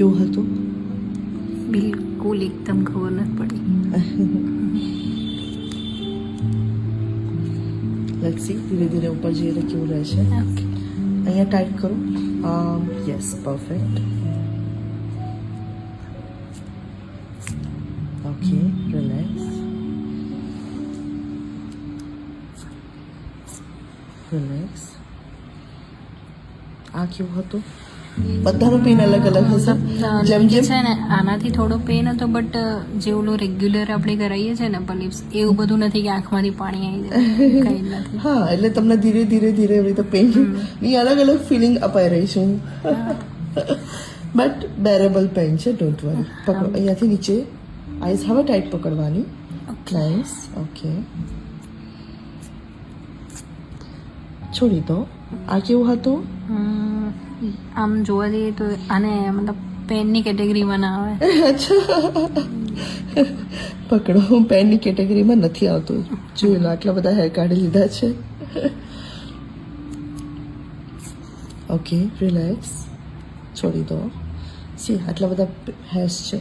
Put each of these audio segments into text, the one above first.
કેવું હતું? બિલકુલ એકદમ ખબર નથી પડી. લેટ્સ સી ધીરે ધીરે ઉપર જઈએ તો કેવું રહેશે. ઓકે. અહીંયા ટાઈટ કરો. Yes, perfect. Okay, relax. Relax. આ કેવું હતું? બધાનો પેન અલગ અલગ હશે. જેમ જેમ છે ને આનાથી થોડો પેન હતો, બટ જે ઓલું રેગ્યુલર આપણે કરાવીએ છીએ ને પલિપ્સ, એવું બધું નથી કે આંખમાંથી પાણી આવી જાય, કંઈ નથી. હા, એટલે તમને ધીરે ધીરે ધીરે એવી રીતે પેન ની અલગ અલગ ફિલિંગ અપાઈ રહી છે. બટ બેરેબલ પેન છે, ડોન્ટ વરી. પકડો અહીંયાથી નીચે. આઈસ હવે ટાઈટ પકડવાની. નાઇસ. ઓકે, છોડી દો. આ કેવું હતું? આમ જોવા જઈએ તો આને મતલબ પેનની કેટેગરીમાં ના આવે. અચ્છા, પકડો. પેનની કેટેગરીમાં નથી આવતું. જોઈ લો, આટલા બધા હેર કાઢી લીધા છે. Okay, relax. છોડી દો. સી આટલા બધા હેર્સ છે,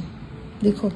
દેખો.